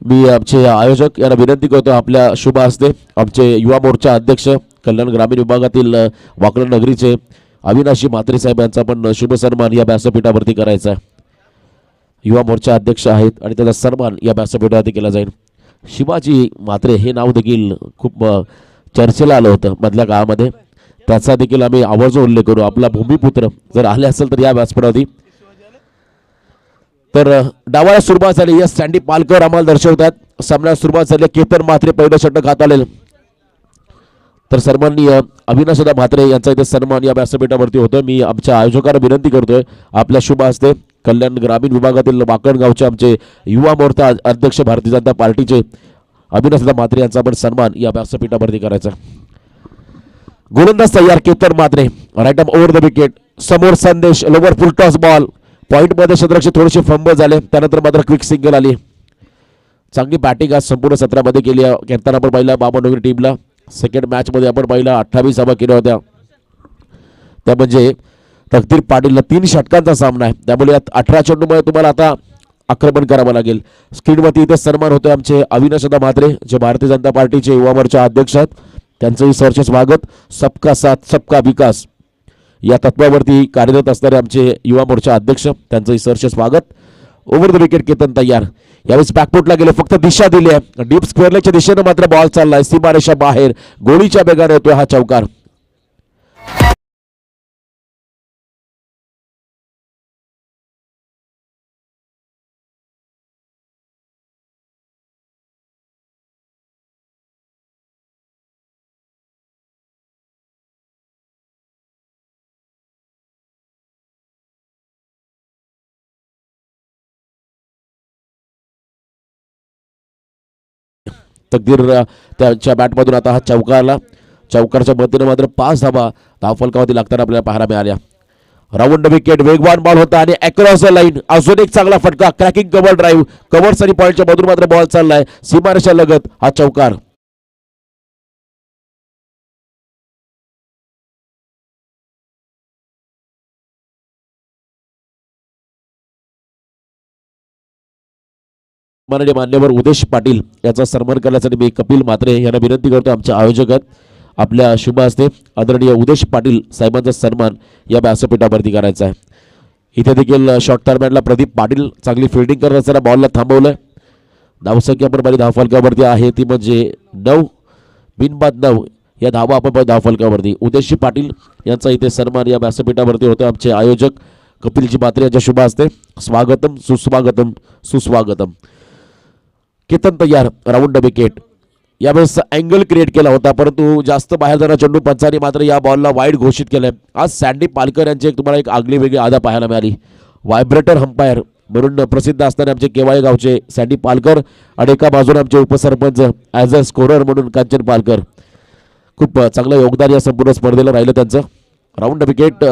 मी आमचे आयोजक यांना विनंती करतो आपल्या शुभ हस्ते आमचे युवा मोर्चा अध्यक्ष कल्याण ग्रामीण विभागातील वाकड नगरीचे अविनाशी म्हात्रे साहेब यांचा पण शुभ सन्मान या व्यासपीठावरती करायचा आहे. युवा मोर्चा अध्यक्ष आहेत आणि त्याचा सन्मान या व्यासपीठावरती केला जाईल. शिवाजी म्हात्रे हे नाव देखील खूप चर्चेला आलं होतं मधल्या काळामध्ये. त्याचा देखील आम्ही आवर्जून उल्लेख करू. आपला भूमिपुत्र जर आले असेल तर या व्यासपीठावरती. तर डावाला सुरुवात झाली. या सँडी पालकर आम्हाला दर्शवतात. सामन्याला सुरुवात झाली. केतन म्हात्रे पहिलं षटक हाताळेल. तर सन्माननीय अविनाशदा म्हात्रे यांचा इथे सन्मान या व्यासपीठावरती होतो. मी आमच्या आयोजकांना विनंती करतोय आपल्या शुभ हस्ते कल्याण ग्रामीण विभागातील वाकड गावचे आमचे युवा मोर्चा अध्यक्ष भारतीय जनता पार्टीचे अविनाशदा म्हात्रे यांचा पण सन्मान या व्यासपीठावरती करायचा. गोलंदाज तयार Ketan Mhatre. Right arm over the wicket. समोर संदेश लोवर फुल टॉस बॉल. पॉईंटमध्ये क्षेत्ररक्षक थोडेसे फंबल झाले. त्यानंतर मात्र क्विक सिंगल आली. चांगली बॅटिंग आज संपूर्ण सत्रामध्ये केली आहे. खेळताना आपण पाहिला बाबानोगरी टीमला सेकंड मॅचमध्ये आपण पाहिला 28 धावा केल्या होत्या. त्या म्हणजे तकदीर पाटीलला 3 षटकांचा सामना आहे. त्यामुळे यात 18 चेंडूमध्ये तुम्हाला आता आक्रमण करावं लागेल. स्क्रीनवरती इथे सन्मान होतोय आमचे अविनाशदा म्हात्रे जे भारतीय जनता पार्टीचे युवा मोर्चा अध्यक्ष आहेत. त्यांचंही सहर्ष स्वागत. सबका साथ सबका विकास या तत्वावरती कार्यरत असणारे आमचे युवा मोर्चा अध्यक्ष त्यांचंही सहर्ष स्वागत. ओव्हर द विकेट केतन तयार. यावेळेस बॅकफुटला गेले. फक्त दिशा दिली आहे. डीप स्क्वेअरच्या दिशेनं मात्र बॉल चाललाय. सीमारेषा बाहेर गोळीच्या वेगाने येतोय हा चौकार. तकदीर त्याच्या बॅटमधून आता हा चौकार आला. चौकारच्या मदतीने मात्र 5 धावा धावफलकावरती लागताना आपल्याला पाहायला मिळाल्या. Round wicket. वेगवान बॉल होता आणि अक्रॉस द लाईन अजून एक चांगला फटका. Cracking cover drive. कव्हर्स आणि पॉईंटच्या मधून मात्र बॉल चाललाय सीमारेषा लगत हा चौकार. मान्यवर उदेश पाटील याचा सन्मान करण्यासाठी मी कपिल म्हात्रे यांना विनंती करतो. आमच्या आयोजकात आपल्या शुभ हस्ते आदरणीय उदेश पाटील साहेबांचा सन्मान या व्यासपीठावरती करायचा आहे. इथे देखील शॉर्ट टर्मॅनला प्रदीप पाटील चांगली फिल्डिंग करत असताना बॉलला थांबवलंय. धावसंख्या पण बरी धावफलकावरती आहे ती म्हणजे 9 बिनबाद 9 या धावा आपण धावफलकावरती. उदेश पाटील यांचा इथे सन्मान या व्यासपीठावरती होतो. आमचे आयोजक कपिलजी म्हात्रे यांच्या शुभ हस्ते स्वागतम सुस्वागतम सुस्वागतम. केतन तयार. Round wicket. यावेळेस अँगल क्रिएट केला होता परंतु जास्त बाहेर जाणारा चेंडू पंचांनी मात्र या बॉलला वाईड घोषित केलंय. आज सँडी पालकर यांची तुम्हाला एक आगली वेगळी आदा पाहायला मिळाली. व्हायब्रेटर अंपायर म्हणून प्रसिद्ध असणारे आमचे केवाळे गावचे सँडी पालकर आणि एका बाजूने आमचे उपसरपंच ॲज अ स्कोरर म्हणून कांचन पालकर. खूप चांगलं योगदान या संपूर्ण स्पर्धेला राहिलं त्यांचं. Round wicket.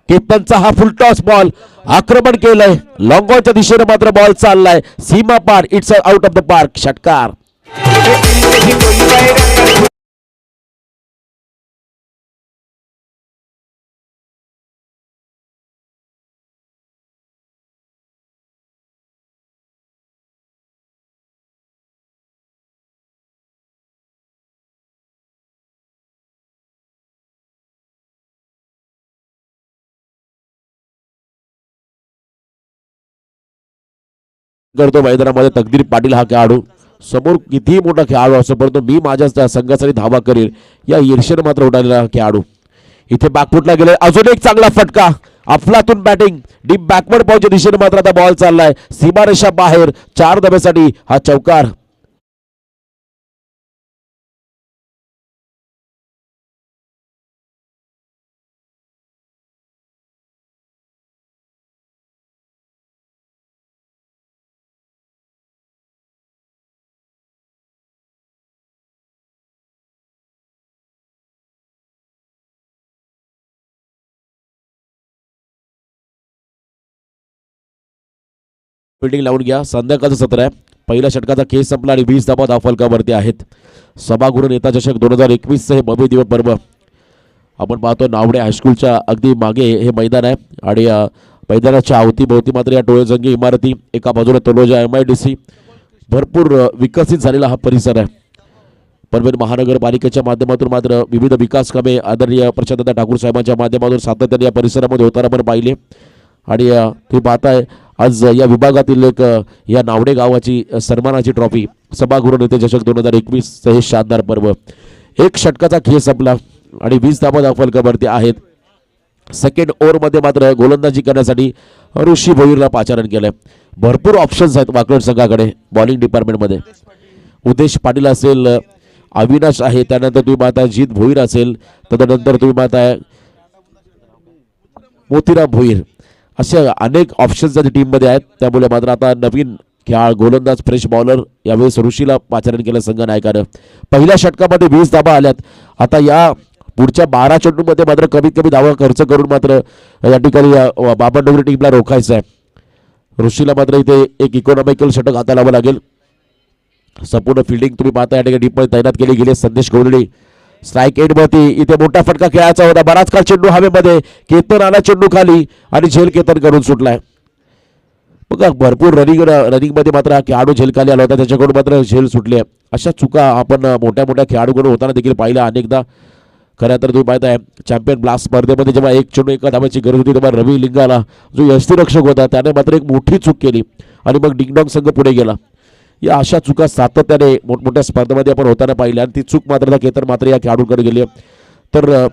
केतनचा हा फुल टॉस बॉल. आक्रमण केलंय. लॉंग बॉलच्या दिशेने मात्र बॉल चाललाय सीमा पार. It's out of the park. षटकार. करतो मैदानामध्ये तकदीर पाटील हा खेळाडू. समोर कितीही मोठा खेळाडू असो परंतु मी माझ्या संघासाठी धावा करेल या ईर्षेने मात्र उडालेला खेळाडू. इथे बॅकफुटला गेले. अजून एक चांगला फटका. अफलातून बॅटिंग. डीप बॅकवर्ड पॉईंटच्या दिशेने मात्र आता बॉल चाललाय सीमारेषा बाहेर. 4 धाब्यासाठी हा चौकार. फिल्डिंग लावून घ्या. संध्याकाळचं सत्र आहे. पहिल्या षटकाचा खेळ संपला आणि 20 धावा धावफलकावरती आहेत. सभागृह नेता चषक 2021 हे भव्य दिव्य पर्व आपण पाहतो. नावडे हायस्कूलच्या अगदी मागे हे मैदान आहे आणि मैदानाच्या अवतीभोवती मात्र या टोळजंगी इमारती. एका बाजूला तलोजा MIDC भरपूर विकसित झालेला हा परिसर आहे. पनवेल महानगरपालिकेच्या माध्यमातून मात्र विविध विकास कामे आदरणीय प्रशांतदा ठाकूर साहेबांच्या माध्यमातून सातत्याने या परिसरामध्ये होताना पण पाहिले. आणि तुम्ही पाहताय आज या विभागातील एक या नावडे गावाची सन्मानाची ट्रॉफी सभागृह नेते चषक 2021 हे शानदार पर्व. एक षटकाचा खेळ संपला आणि 20 धावा फलकावरती आहेत. सेकंड ओव्हरमध्ये मात्र गोलंदाजी करण्यासाठी ऋषी भोईरला पाचारण केलंय. भरपूर ऑप्शन्स आहेत वाकड संघाकडे बॉलिंग डिपार्टमेंटमध्ये. उदेश पाटील असेल, अविनाश आहे, त्यानंतर तुम्ही पाहताय जीत भोईर असेल, तदनंतर तुम्ही पाहताय मोतीराम भोईर. असे अनेक ऑप्शन्स या टीममध्ये आहेत. त्यामुळे मात्र आता नवीन खेळ गोलंदाज फ्रेश बॉलर यावेळेस ऋषीला पाचारण केलं संघ नायकानं. पहिल्या षटकामध्ये 20 धावा आल्यात. आता या पुढच्या 12 चेंडूमध्ये मात्र कमीत कमी धावा खर्च करून मात्र या ठिकाणी बाबनडोंगरी टीमला रोखायचं आहे. ऋषीला मात्र इथे एक इकॉनॉमिकल षटक हाता लावावं लागेल. संपूर्ण फिल्डिंग तुम्ही पाहता या ठिकाणी टीममध्ये तैनात केली गेली. संदेश गोंधळी स्ट्राईक एंडवरती इथे मोठा फटका खेळायचा होता. बराच काळ चेंडू हवेमध्ये, केतन आला चेंडू खाली आणि झेल केतन करून सुटलाय. बघा भरपूर रनिंगमध्ये मात्र हा खेळाडू झेल खाली आला होता, त्याच्याकडून मात्र झेल सुटली आहे. अशा चुका आपण मोठ्या मोठ्या खेळाडूकडून होताना देखील पाहिल्या अनेकदा. खरं तर तुम्ही पाहताय चॅम्पियन ब्लास्ट स्पर्धेमध्ये जेव्हा एक चेंडू एका धावाची गरज होती तेव्हा रवी लिंगाला जो यष्टीरक्षक होता त्याने मात्र एक मोठी चूक केली आणि मग डिंगडॉंग संघ पुढे गेला. या अशा चुका सातत्याने मोठमोठ्या स्पर्धेमध्ये आपण होताना पाहिल्या आणि ती चूक मात्र केतन मात्र या खेळाडूंकडे गेली. तर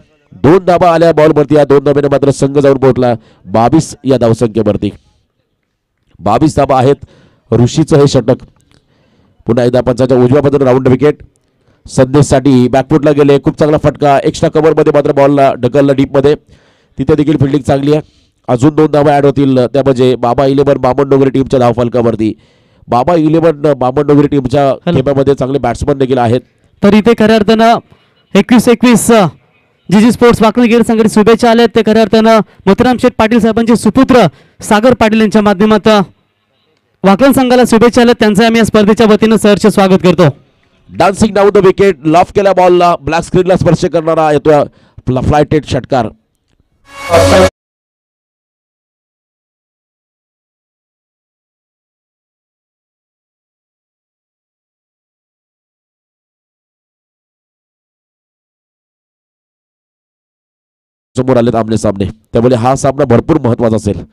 2 धावा आल्या बॉलवरती. या 2 धाब्याने मात्र संघ जाऊन पोहोचला 22 या धावसंख्येवरती. 22 धावा आहेत. ऋषीचं हे षटक. पुन्हा एकदा पंचाच्या उजव्या बाजूने राऊंड विकेट संदेशसाठी बॅकफुटला गेले. खूप चांगला फटका. एक्स्ट्रा कव्हरमध्ये मात्र बॉलला ढकलला डीपमध्ये. तिथे देखील फिल्डिंग चांगली आहे. अजून 2 धावा ॲड होतील. त्या म्हणजे बाबा 11 बामनडोंगरी टीमच्या धावफलकावरती. बाबा 11 बामनडोंगरी टीमच्या खेळामध्ये चांगले बॅट्समन देखील आहेत. तर इथे खऱ्या अर्थानं 21-21 जी स्पोर्ट्स वाकडी गेल संघटित शुभेच्छा आल्या. ते खऱ्या अर्थानं मोतीराम शेठ पाटील साहेबांचे सुपुत्र सागर पाटील यांच्या माध्यमातून वाकड संघाला शुभेच्छा आल्या. त्यांचं आम्ही या स्पर्धेच्या वतीनं सहर्ष स्वागत करतो. Dancing down the wicket. Loaf केल्या बॉलला ब्लॅक स्क्रीनला स्पर्श करणारा येतो फ्लायटेड षटकार. समोर आलेत आमने सामने, त्यामुळे हा सामना भरपूर महत्वाचा असेल.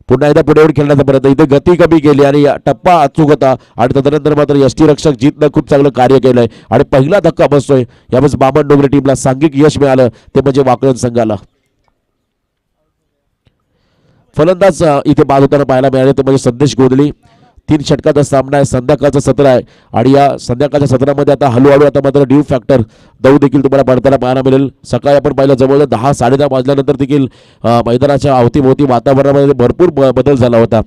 पुन्हा एकदा पुढे खेळण्याचा प्रयत्न. इथे गती कमी केली आणि टप्पा अचूक होता आणि तदनंतर मात्र यष्टीरक्षक जीतनं खूप चांगलं कार्य केलंय आणि पहिला धक्का बसतोय. यावेळेस बामनडोंगरी टीमला सांघिक यश मिळालं ते म्हणजे वाकड संघाला. फलंदाज इथे बाद होताना पाहायला मिळाले ते म्हणजे संदेश गोंधळी. 3 षटकाचा सामना आहे. संध्याकाळचं सत्र आहे आणि या संध्याकाळच्या सत्रामध्ये आता हळूहळू आता मात्र ड्यू फॅक्टर दौ देखील तुम्हाला पडताना पाहायला मिळेल. सकाळी आपण पाहिलं जवळजवळ 10-10:30 वाजल्यानंतर देखील मैदानाच्या अवतीभोवती वातावरणामध्ये भरपूर बदल झाला होता.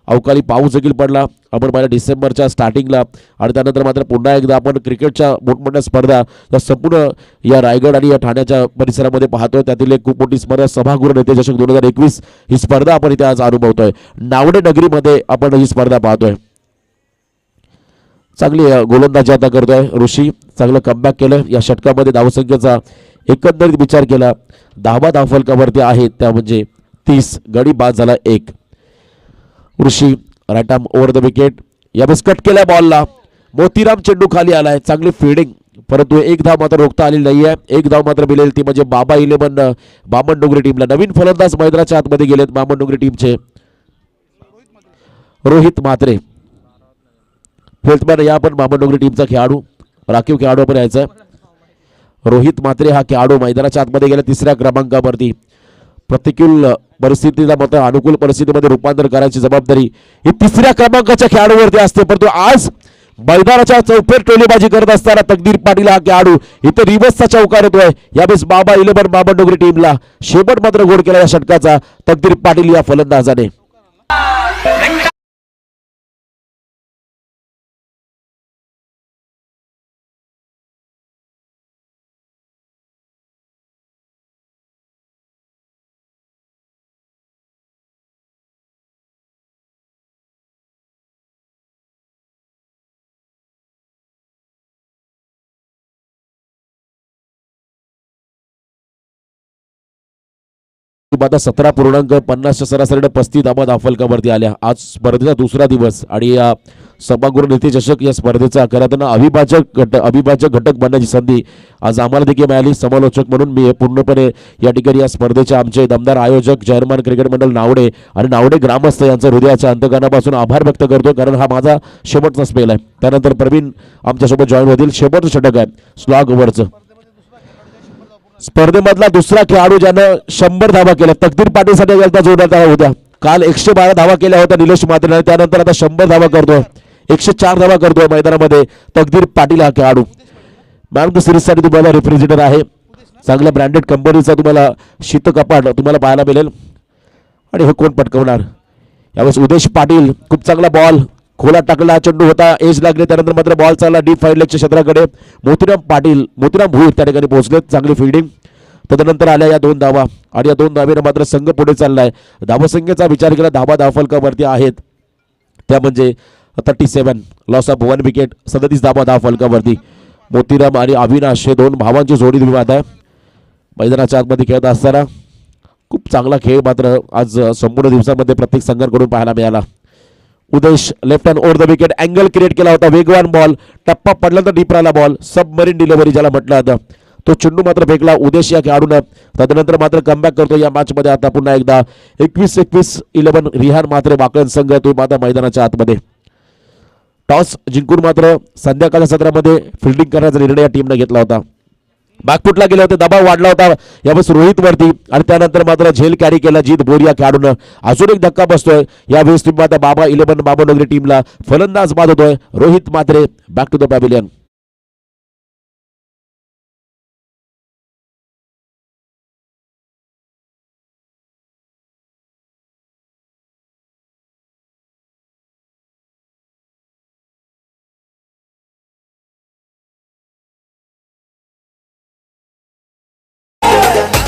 अवकाळी पाऊस देखील पडला आपण पाहिलं डिसेंबरच्या स्टार्टिंगला आणि त्यानंतर मात्र पुन्हा एकदा आपण क्रिकेटच्या मोठमोठ्या स्पर्धा या संपूर्ण या रायगड आणि या ठाण्याच्या परिसरामध्ये पाहतोय. त्यातील एक खूप मोठी स्पर्धा सभागृह नेते चषक 2021 ही स्पर्धा आपण इथे आज अनुभवतोय. नावडे नगरीमध्ये आपण ही स्पर्धा पाहतोय. चांगली गोलंदाजी आता करतोय ऋषी. चांगलं कमबॅक केलं. या षटकामध्ये धावसंख्येचा एकंदरीत विचार केला 10 धावफलकावरती आहेत त्या म्हणजे 30. गडी बाद झाला 1. Rishi right arm over the wicket. यावेळेस कट केल्या बॉलला. मोतीराम चेंडू खाली आलाय. चांगली फिल्डिंग परंतु एक धाव मात्र रोखता आलेली नाहीये. एक धाव मात्र मिळेल ती म्हणजे बाबा 11 बामनडोंगरी टीमला. नवीन फलंदाज मैदानाच्या आतमध्ये गेलेत बामनडोंगरी टीमचे रोहित म्हात्रे. फोर्थमॅन या पण बामनडोंगरी टीमचा खेळाडू राखीव खेळाडू आपण यायचा. रोहित म्हात्रे हा खेळाडू मैदानाच्या आतमध्ये गेला 3ऱ्या क्रमांकावरती. प्रतिकूल परिस्थितीला मात्र अनुकूल परिस्थितीमध्ये रूपांतर करायची जबाबदारी ही 3ऱ्या क्रमांकाच्या खेळाडूवरती असते. परंतु आज मैदानाच्या चौफेर टोलीबाजी करत असताना तकदीर पाटील हा खेळाडू इथे रिवर्सचा चौकार येतोय. यावेळेस बाबा 11 बामनडोंगरी टीमला शेवट मात्र गोल केला या षटकाचा तकदीर पाटील या फलंदाजाने. आता 17.50 सरासरीने 35 धावा धावफलकावरती आल्या. आज स्पर्धेचा दुसरा दिवस आणि या सभागृह नेते चषक या स्पर्धेचा खऱ्या अविभाज्य घटक बनण्याची संधी आज आम्हाला देखील मिळाली. समालोचक म्हणून मी पूर्णपणे या ठिकाणी या स्पर्धेचे आमचे दमदार आयोजक जयमान क्रिकेट मंडळ नावडे आणि नावडे ग्रामस्थ यांचा हृदयाच्या अंतकरणापासून आभार व्यक्त करतो, कारण हा माझा शेवटचा स्पेल आहे. त्यानंतर प्रवीण आमच्यासोबत जॉईन होतील. शेवटचं षटक आहे स्लॉग ओव्हरचं. स्पर्धेमधला दुसरा खेळाडू ज्यानं 100 धावा केल्या, तकदीर पाटीलसाठी गेलता जोरदार धावा होत्या. काल 112 धावा केल्या होत्या निलेश म्हात्रेने, त्यानंतर आता 100 धावा करतोय, 104 धावा करतोय मैदानामध्ये तकदीर पाटील हा खेळाडू. मॅन ऑफ द सिरीजसाठी तुम्हाला रिप्रेझेंटेटिव्ह आहे. चांगल्या ब्रँडेड कंपनीचा तुम्हाला शीत कपाट तुम्हाला पाहायला मिळेल. आणि हे कोण पटकवणार यावेळेस? उदेश पाटील. खूप चांगला बॉल खोला टाकला, चेंडू होता, एज लागले, त्यानंतर मात्र बॉल चालला डीप फाईड लेगच्या क्षेत्राकडे. मोतीराम भूर त्या ठिकाणी पोहोचले. चांगली फिल्डिंग. तदनंतर आल्या या 2 धावा आणि या 2 धावेने मात्र संघ पुढे चाललाय. धावसंख्येचा विचार केला धावा धावफलकावरती आहेत त्या म्हणजे 37, लॉस ऑफ 1 विकेट, 37 धावा धावफलकावरती. मोतीराम आणि अविनाश हे 2 भावांची जोडी तुम्ही पाहताय मैदानाच्या आतमध्ये खेळत असताना. खूप चांगला खेळ मात्र आज संपूर्ण दिवसामध्ये प्रत्येक संघाकडून पाहायला मिळाला. Udesh left hand over the wicket, angle create केला होता, वेगवान बॉल, टप्पा पडला तर डीप राहिला बॉल, सबमरीन डिलिव्हरी ज्याला म्हटलं जातं, तो चेंडू मात्र फेकला उदेश या खेळाडूनं. तदनंतर मात्र कमबॅक करतो या मॅच मध्ये. आता पुन्हा एकदा 21-11 रिहान मात्र वाकण संघ तुम्ही पाहता मैदानाच्या आतमध्ये. टॉस जिंकून मात्र संध्याकाळच्या सत्रामध्ये फिल्डिंग करण्याचा निर्णय या टीमने घेतला होता. बॅकफुटला गेले होते, दबाव वाढला होता यावेळेस रोहित वरती आणि त्यानंतर मात्र झेल कॅरी केला जीत बोरिया खेळाडूनं. अजून एक धक्का बसतोय यावेळेस तुम्ही आता बाबा 11 बाबानगरी टीमला फलंदाज बाद होतोय Rohit Mhatre. Back to the pavilion.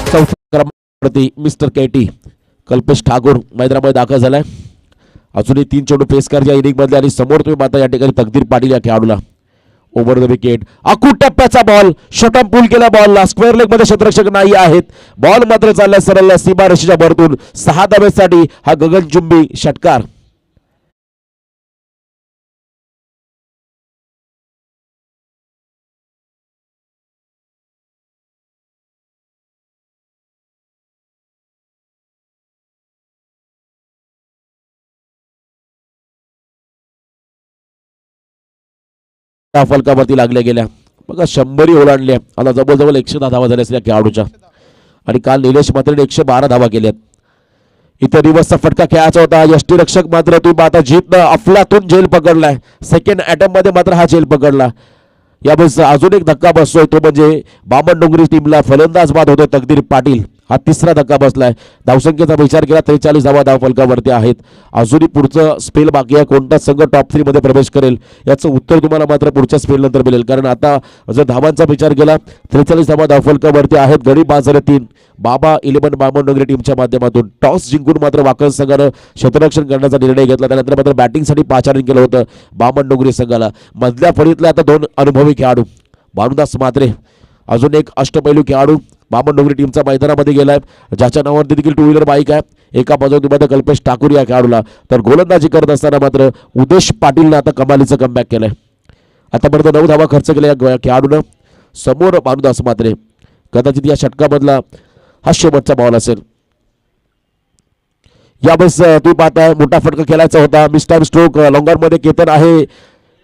चौथ्या क्रमांकावरती मिस्टर केटी कल्पेश ठाकूर मैदानामध्ये दाखल झालाय. अजूनही 3 चेंडू फेस कर या इनिंग मधले आणि समोर तुम्ही पाहता या ठिकाणी तकदीर पाटील या खेळाडूला ओव्हर द विकेट. आखूड टप्प्याचा बॉल, शॉर्ट पूल केला बॉलला, स्क्वेअर लेग मध्ये क्षेत्ररक्षक नाही आहेत. बॉल मात्र चालला सरळ सीमा रेषेच्या वरतून. 6 धावेसाठी हा गगनचुंबी षटकार. फलकावरती लागल्या गेल्या बघा, 100 ओलांडल्या. आता जवळजवळ 110 धावा झाल्या असल्या खेळाडूच्या. आणि काल निलेश मात्रेने 112 धावा केल्यात. इतर रिवर्सचा फटका खेळायचा होता. यष्टीरक्षक मात्र तुम्ही आता जीतनं अफलातून झेल पकडलाय. सेकंड अटेम्प्ट मध्ये मात्र हा झेल पकडला. यावेळेस अजून एक धक्का बसतोय तो म्हणजे बामण डोंगरी टीमला फलंदाज बाद होतोय तकदीर पाटील. हा 3रा धक्का बसलाय. धावसंख्येचा विचार केला 43 धावा धावफलकावरती आहेत. अजूनही पुढचं स्पेल बाकी आहे. कोणता संघ टॉप 3 मध्ये प्रवेश करेल याचं उत्तर तुम्हाला मात्र पुढच्या स्पेल नंतर मिळेल, कारण आता जर धावांचा विचार केला 43 धावा धावफलकावरती आहेत. गडी बाद झाले 3 बाबा 11 बामणडोंगरी टीमच्या माध्यमातून. टॉस जिंकून मात्र वाकण संघानं क्षेत्ररक्षण करण्याचा निर्णय घेतला. त्यानंतर मात्र बॅटिंगसाठी पाचारण केलं होतं बामणडोंगरी संघाला. मधल्या फळीतले आता 2 अनुभवी खेळाडू भानुदास म्हात्रे, अजून एक अष्टपैलू खेळाडू बामणडोंगरी टीमचा मैदानामध्ये गेलाय, ज्याच्या नावावरती देखील 2 व्हीलर बाईक आहे. एका बाजूला कल्पेश ठाकूर या खेळाडूला, तर गोलंदाजी करत असताना मात्र उदेश पाटीलनं आता कमालीचं कमबॅक केलंय. आतापर्यंत 9 धावा खर्च केल्या या खेळाडूनं. समोर भानुदास म्हात्रे. कदाचित या षटकामधला हा शेवटचा बॉल असेल. यावेळेस तुम्ही पाहताय मोठा फटका खेळायचा होता. मिस्टर स्ट्रोक लॉंगर मध्ये केतन आहे.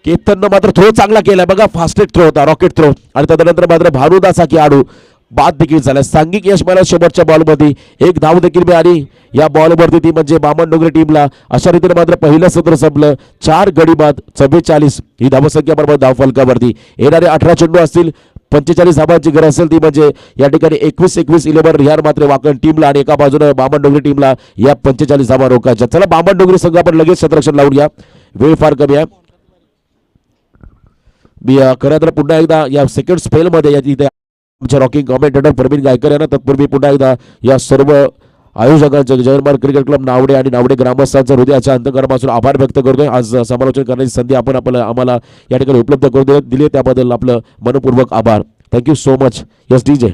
केतननं मात्र थ्रो चांगला केलाय बघा, फास्टेस्ट थ्रो होता, रॉकेट थ्रो. आणि तदनंतर मात्र भानुदास हा खेळाडू बाद देखील झाला. सांघिक यश मिळालं शेवटच्या बॉलमध्ये. 1 धाव देखील मिळाली या बॉलवरती, ती म्हणजे बामणडोंगरी टीमला. अशा रीतीने मात्र पहिलं सत्र संपलं. 4 गडी बाद 44 ही धावसंख्या बरोबर धावफलकावरती. येणारे 18 चेंडू असतील. 45 धावांची गरज असेल ती म्हणजे या ठिकाणी 21-11 रिहार मात्र वाकण टीमला आणि एका बाजूने बामणडोंगरी टीमला या 45 धावा रोखायच्या. चला बामणडोंगरी संघ आपण लगेच क्षेत्ररक्षण लावून घ्या, वेळ फार कमी आहे. मी खरं तर पुन्हा एकदा या सेकंड स्पेलमध्ये या इथे आमच्या रॉकिंग कॉमेंटेटर प्रवीण गायकर यांना तत्पूर्वी पुन्हा एकदा या सर्व आयोजकांचे जयमार क्रिकेट क्लब नावडे आणि नावडे ग्रामस्थांचा हृदयाच्या अंतकरणापासून आभार व्यक्त करतोय. आज समालोचन करण्याची संधी आपण आम्हाला या ठिकाणी उपलब्ध करून दिली, त्याबद्दल आपलं मनपूर्वक आभार. Thank you so much. Yes DJ.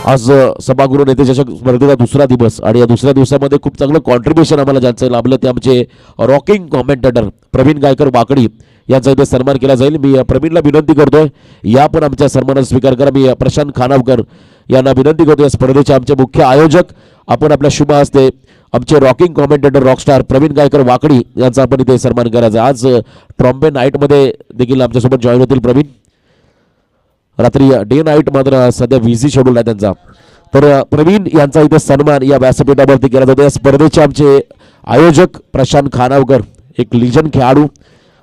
आज सभागृह नेते चषक स्पर्धेचा दुसरा दिवस आणि या दुसऱ्या दिवसामध्ये खूप चांगलं कॉन्ट्रीब्युशन आम्हाला ज्यांचं लाभलं ते आमचे रॉकिंग कॉमेंटेटर प्रवीण गायकर वाकडी यांचा इथे सन्मान केला जाईल. मी प्रवीणला विनंती करतोय या पण आमच्या सन्मानाचा स्वीकार करा. मी प्रशांत खानावकर यांना विनंती करतो या स्पर्धेचे आमचे मुख्य आयोजक आपण आपल्या शुभ हस्ते आमचे rocking commentator rockstar Pravin Gaikar Wakdi यांचा आपण इथे सन्मान करायचा. आज ट्रॉम्बे नाईटमध्ये देखील आमच्यासोबत जॉईन होतील प्रवीण. रात्री डे नाईट मात्र सध्या बिझी शेड्यूल आहे त्यांचा. तर प्रवीण यांचा इथे सन्मान या व्यासपीठावरती केला जातो. या स्पर्धेचे आमचे आयोजक प्रशांत खानावकर एक लिजन खेळाडू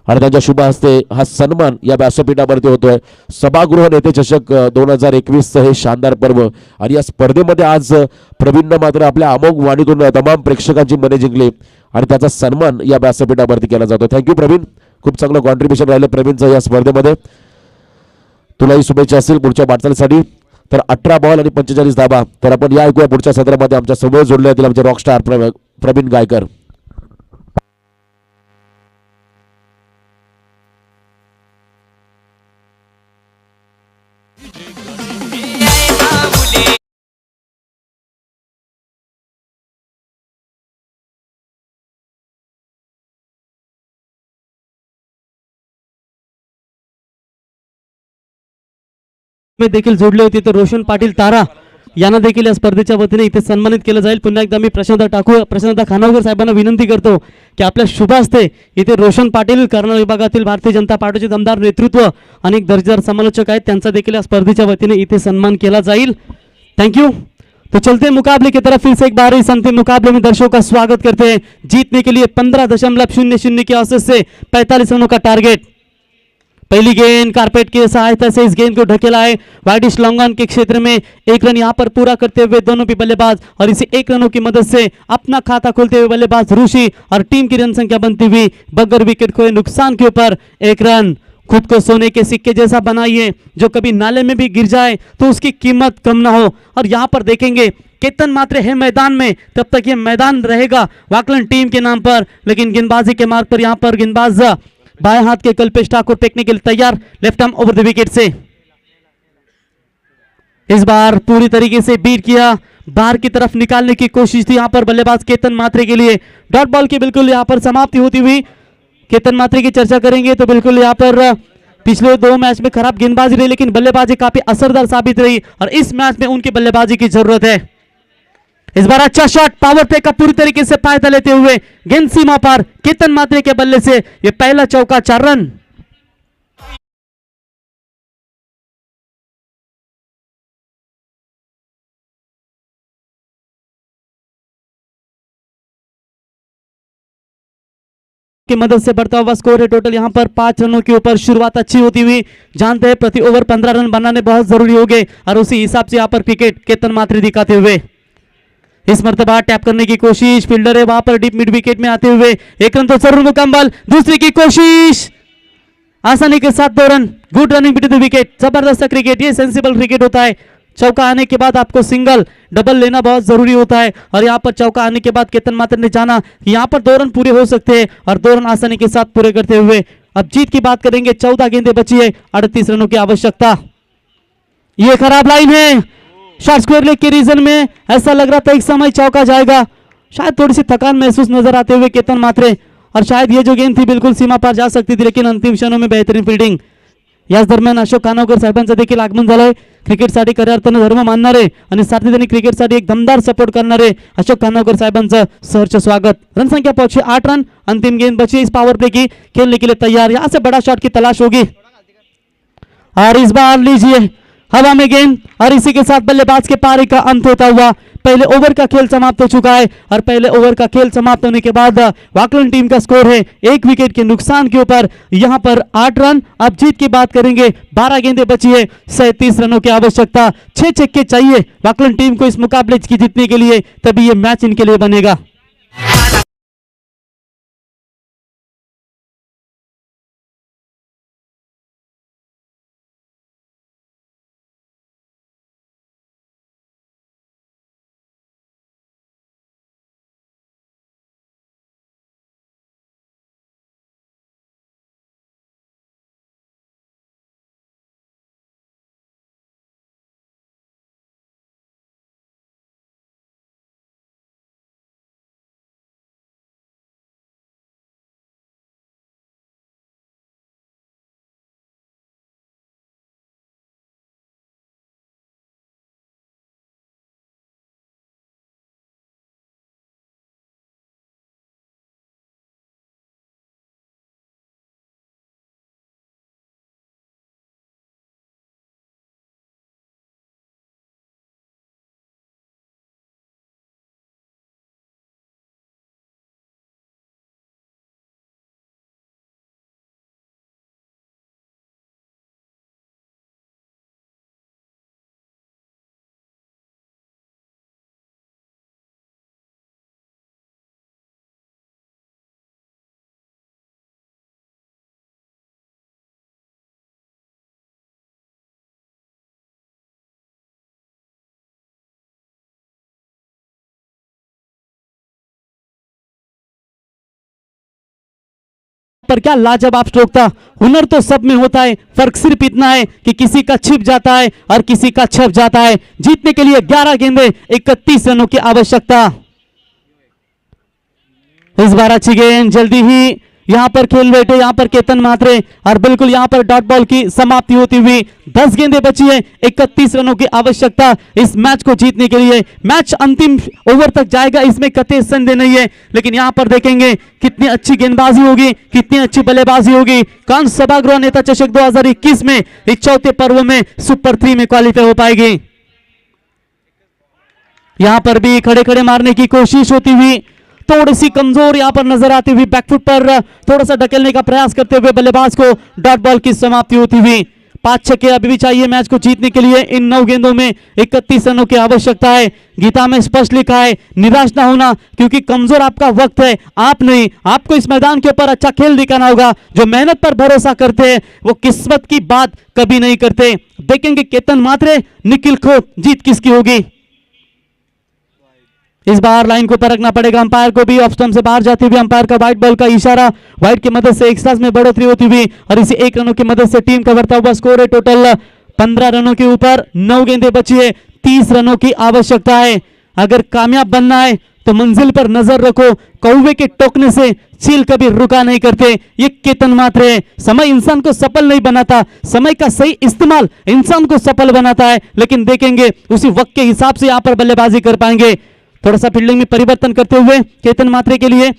आणि त्यांच्या शुभ हस्ते हा सन्मान या व्यासपीठावरती होतोय. सभागृह नेते चषक 2021 हे शानदार पर्व आणि या स्पर्धेमध्ये आज प्रवीणनं मात्र आपल्या अमोघ वाणीतून तमाम प्रेक्षकांची मने जिंकली आणि त्याचा सन्मान या व्यासपीठावरती केला जातो. थँक्यू प्रवीण. खूप चांगलं कॉन्ट्रीब्युशन राहिलं प्रवीणचं या स्पर्धेमध्ये. तुलाही शुभेच्छा असतील पुढच्या वाटचालीसाठी. तर 18 बॉल आणि 45 धाबा. तर आपण या ऐकूया पुढच्या सत्रामध्ये आमच्या समोर जोडले जातील आमचे रॉकस्टार प्रवीण गायकर. में देखील जोडले होते तर रोशन पाटील तारा यांना देखील या स्पर्धेच्या वतीने इथे सन्मानित केलं जाईल. पुन्हा एकदा मी प्रशांत खानावकर साहेबांना विनंती करतो की आपल्या शुभ हस्ते इथे रोशन पाटील कर्नल विभागातील भारतीय जनता पार्टीचे दमदार नेतृत्व आणि एक दर्जेदार समालोचक आहेत त्यांचा देखील या स्पर्धेच्या वतीने इथे सन्मान केला जाईल. Thank you. तो चलते मुकाबले की तरफ फिर से एक बार इस अंतिम मुकाबले में दर्शकों का स्वागत करते हैं. जीतने के लिए 15.00 के औसत से 45 रनों का टारगेट. पहली गेंद कारपेट की सहायता से इस गेंद को ढकेला है वाइडिश लॉन्गॉन के क्षेत्र में. एक रन यहां पर पूरा करते हुए दोनों भी बल्लेबाज और इसी एक रनों की मदद से अपना खाता खोलते हुए बल्लेबाज ऋषि और टीम की रन संख्या बनती हुई बगैर विकेट खोए नुकसान के ऊपर एक रन. खुद को सोने के सिक्के जैसा बनाइए, जो कभी नाले में भी गिर जाए तो उसकी कीमत कम ना हो. और यहाँ पर देखेंगे केतन मात्र है मैदान में, तब तक ये मैदान रहेगा वाकलन टीम के नाम पर. लेकिन गेंदबाजी के मार्ग पर यहाँ पर गेंदबाज बाएं हाथ के कल्पेश ठाकुर फेंकने के लिए तैयार. Left arm over the wicket से इस बार पूरी तरीके से बीट किया, बाहर की तरफ निकालने की कोशिश थी यहाँ पर बल्लेबाज केतन मात्रे के लिए. डॉट बॉल की बिल्कुल यहाँ पर समाप्ति होती हुई. केतन मात्रे की चर्चा करेंगे तो बिल्कुल यहाँ पर पिछले 2 मैच में खराब गेंदबाजी रही लेकिन बल्लेबाजी काफी असरदार साबित रही और इस मैच में उनकी बल्लेबाजी की जरूरत है. इस बार अच्छा शॉट पावर प्ले का पूरी तरीके से फायदा लेते हुए गेंद सीमा पर केतन मात्रे के बल्ले से ये पहला चौका 4 रन. की मदद से बढ़ता हुआ स्कोर है टोटल यहाँ पर 5 रनों के ऊपर. शुरुआत अच्छी होती हुई, जानते हैं प्रति ओवर 15 रन बनाने बहुत जरूरी हो गए और उसी हिसाब से यहाँ पर क्रिकेट केतन मात्रे दिखाते हुए इस मर्तबा टैप करने की कोशिश. फील्डर है वहां पर डीप मिड विकेट में आते हुए एक रन तो जरूर मुकम्मल. दूसरी की कोशिश आसानी के साथ 2 run. Good running between the wicket. जबरदस्त क्रिकेट, ये सेंसिबल क्रिकेट होता है. चौका आने के बाद आपको सिंगल डबल लेना बहुत जरूरी होता है और यहाँ पर चौका आने के बाद केतन मात्रे ने जाना कि यहाँ पर 2 रन पूरे हो सकते हैं और 2 रन आसानी के साथ पूरे करते हुए अब जीत की बात करेंगे. 14 गेंदें बची है, 38 रनों की आवश्यकता. ये खराब लाइन है. शॉर्ट स्क्वायर लेग के रीजन में ऐसा लग रहा था एक समय चौका जाएगा. शायद थोड़ी सी थकान महसूस नजर आते हुए केतन मात्रे और शायद ये जो गेंद थी बिल्कुल सीमा पार जा सकती थी लेकिन अंतिम क्षणों में बेहतरीन फील्डिंग. याच दरम्यान अशोक खानावकर साहेबांचं देखील आगमन झालंय. क्रिकेटसाठी खऱ्या अर्थानं धर्म मानणारे आणि साथी त्यांनी क्रिकेटसाठी एक दमदार सपोर्ट करणारे अशोक खानावकर साहेबांचं सहर्ष स्वागत. रन संख्या पहुंची 8 रन. अंतिम गेंद बची इस पावर प्ले की, खेलने के लिए तैयार. यहां से बड़ा शॉट की तलाश होगी और इस बार लीजिए हवा में गेंद और इसी के साथ बल्लेबाज के पारी का अंत होता हुआ पहले ओवर का खेल समाप्त हो चुका है और पहले ओवर का खेल समाप्त होने के बाद वाकलन टीम का स्कोर है 1 विकेट के नुकसान के ऊपर यहां पर 8 रन. अब जीत की बात करेंगे. 12 गेंदें बची है, 37 रनों की आवश्यकता. 6 छक्के चाहिए वाकलन टीम को इस मुकाबले की जीतने के लिए, तभी यह मैच इनके लिए बनेगा. पर क्या लाजवाब स्ट्रोक था। हुनर तो सब में होता है, फर्क सिर्फ इतना है कि किसी का छिप जाता है और किसी का छप जाता है। जीतने के लिए 11 गेंदे 31 रनों की आवश्यकता। इस बार अच्छी गेंद, जल्दी ही यहां पर खेल बैठे यहां पर केतन मात्रे और बिल्कुल यहां पर डॉट बॉल की समाप्ति होती हुई 10 गेंदें बची है, 31 रनों की आवश्यकता इस मैच को जीतने के लिए। मैच अंतिम ओवर तक जाएगा, इसमें कतई संदेह नहीं है, लेकिन यहां पर देखेंगे कितनी अच्छी गेंदबाजी होगी, कितनी अच्छी बल्लेबाजी होगी। कौन सभागृह नेता चषक 2021 में इस चौथे पर्व में सुपर 3 में क्वालिफाई हो पाएगी। यहां पर भी खड़े खड़े मारने की कोशिश होती हुई, थोड़ी सी कमजोर यहां पर नजर आती हुई, बैकफुट पर थोड़ा सा ढकेलने का प्रयास करते हुए बल्लेबाज को डॉट बॉल की समाप्ति होती हुई। 5 छक्के अभी भी चाहिए मैच को जीतने के लिए। इन 9 गेंदों में 31 रनों की आवश्यकता है। गीता में स्पष्ट लिखा है, निराश ना होना, क्योंकि कमजोर आपका वक्त है, आप नहीं। आपको इस मैदान के ऊपर अच्छा खेल दिखाना होगा। जो मेहनत पर भरोसा करते हैं वो किस्मत की बात कभी नहीं करते। देखेंगे केतन मात्रे, निखिल खोत, जीत किसकी होगी। इस बार लाइन को परखना पड़ेगा अंपायर को भी। ऑफ स्टंप से बाहर जाते हुए अंपायर का व्हाइट बॉल का इशारा, व्हाइट की मदद से एक्स्ट्रास में बढ़ोतरी होती हुई और इसी 1 रनों की मदद से टीम का बढ़ता हुआ स्कोर है टोटल 15 रनों के ऊपर। 9 गेंदें बची है, 30 रनों की आवश्यकता है। अगर कामयाब बनना है तो मंजिल पर नजर रखो, कौवे के टोकने से चील कभी रुका नहीं करते। ये केतन मात्रे है। समय इंसान को सफल नहीं बनाता, समय का सही इस्तेमाल इंसान को सफल बनाता है। लेकिन देखेंगे उसी वक्त के हिसाब से यहां पर बल्लेबाजी कर पाएंगे। थोड़ा सा फील्डिंग में परिवर्तन करते हुए केतन मात्रे के लिए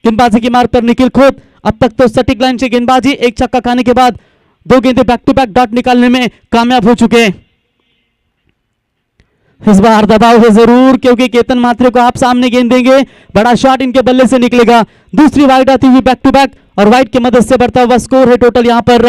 गेंदबाजी की मार्ग पर निखिल खोत। अब तक तो सटीक लाइन से गेंदबाजी, एक छक्का खाने के बाद 2 गेंदें बैक टू बैक डॉट निकालने में कामयाब हो चुके हैं। इस बार दबाव है जरूर, क्योंकि केतन मात्रे को आप सामने गेंद देंगे, बड़ा शॉट इनके बल्ले से निकलेगा। दूसरी वाइड आती हुई बैक टू बैक और वाइड की मदद से बढ़ता हुआ स्कोर है टोटल यहां पर